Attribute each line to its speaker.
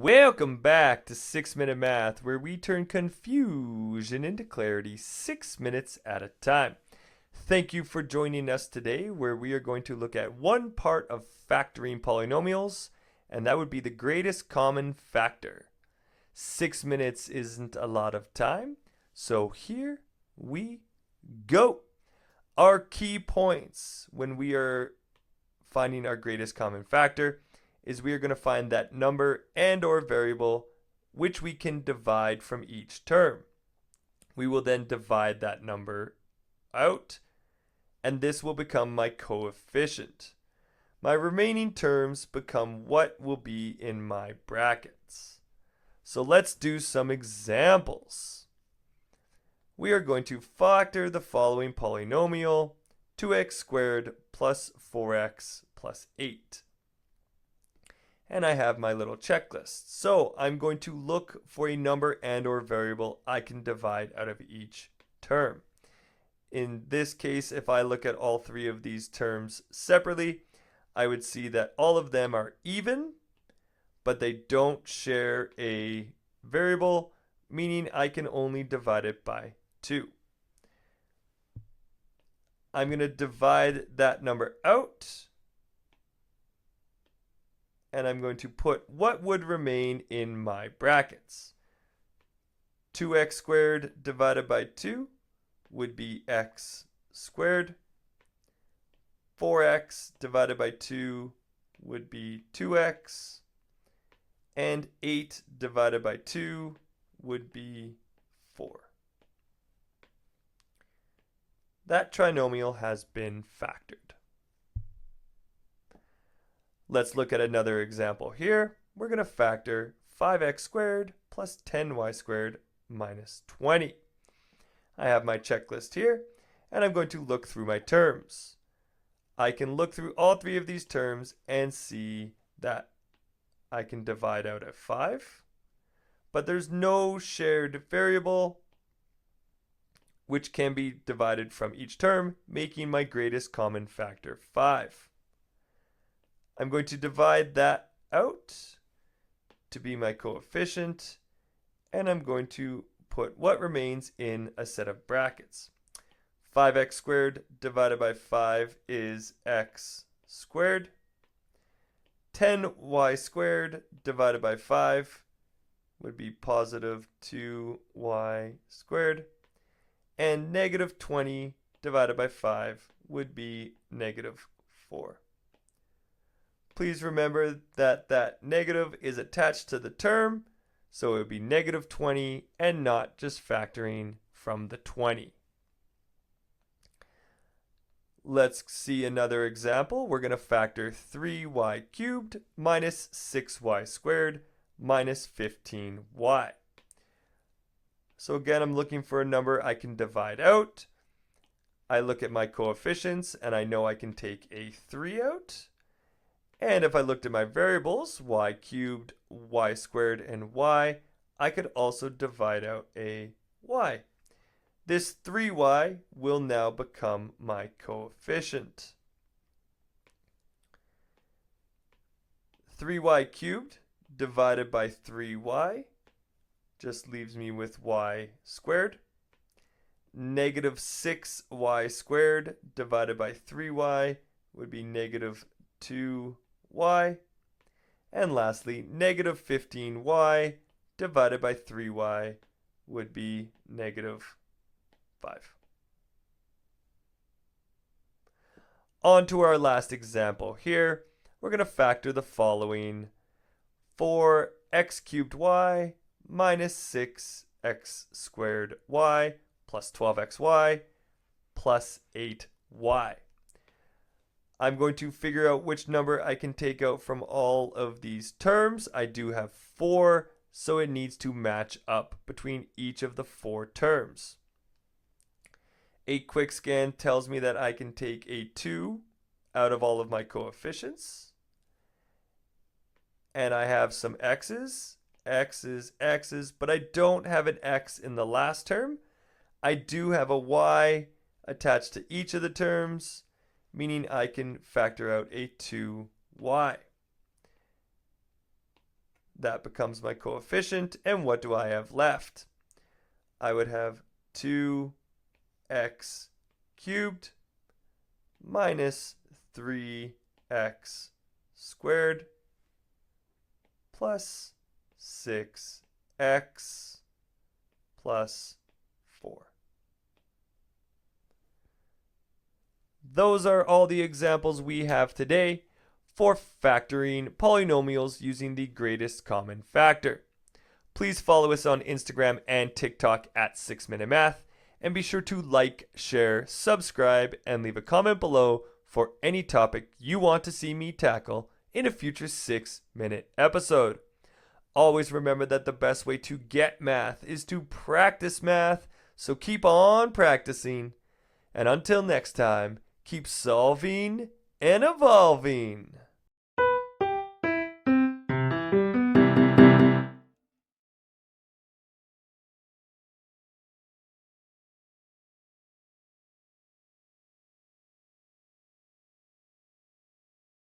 Speaker 1: Welcome back to 6-Minute Math, where we turn confusion into clarity 6 minutes at a time. Thank you for joining us today, where we are going to look at one part of factoring polynomials, and that would be the greatest common factor. 6 minutes isn't a lot of time, so here we go. Our key points when we are finding our greatest common factor is we are going to find that number and or variable which we can divide from each term. We will then divide that number out, and this will become my coefficient. My remaining terms become what will be in my brackets. So let's do some examples. We are going to factor the following polynomial: 2x squared plus 4x plus 8. And I have my little checklist. So I'm going to look for a number and or variable I can divide out of each term. In this case, if I look at all three of these terms separately, I would see that all of them are even, but they don't share a variable, meaning I can only divide it by 2. I'm going to divide that number out, and I'm going to put what would remain in my brackets. 2x squared divided by 2 would be x squared. 4x divided by 2 would be 2x. And 8 divided by 2 would be 4. That trinomial has been factored. Let's look at another example here. We're going to factor 5x squared plus 10y squared minus 20. I have my checklist here, and I'm going to look through my terms. I can look through all three of these terms and see that I can divide out at 5, but there's no shared variable which can be divided from each term, making my greatest common factor 5. I'm going to divide that out to be my coefficient, and I'm going to put what remains in a set of brackets. 5x squared divided by 5 is x squared. 10y squared divided by 5 would be positive 2y squared. And negative 20 divided by 5 would be negative 4. Please remember that that negative is attached to the term, so it would be negative 20 and not just factoring from the 20. Let's see another example. We're going to factor 3y cubed minus 6y squared minus 15y. So again, I'm looking for a number I can divide out. I look at my coefficients and I know I can take a 3 out. And if I looked at my variables, y cubed, y squared, and y, I could also divide out a y. This 3y will now become my coefficient. 3y cubed divided by 3y just leaves me with y squared. Negative 6y squared divided by 3y would be negative 2y. And lastly, negative 15y divided by 3y would be negative 5. On to our last example here. We're going to factor the following: 4x cubed y minus 6x squared y plus 12xy plus 8y. I'm going to figure out which number I can take out from all of these terms. I do have 4, so it needs to match up between each of the 4 terms. A quick scan tells me that I can take a 2 out of all of my coefficients. And I have some x's, but I don't have an x in the last term. I do have a y attached to each of the terms, meaning I can factor out a 2y. That becomes my coefficient. And what do I have left? I would have 2x cubed minus 3x squared plus 6x plus 4. Those are all the examples we have today for factoring polynomials using the greatest common factor. Please follow us on Instagram and TikTok at 6Minute Math, and be sure to like, share, subscribe, and leave a comment below for any topic you want to see me tackle in a future 6-minute episode. Always remember that the best way to get math is to practice math, so keep on practicing. And until next time, keep solving and evolving.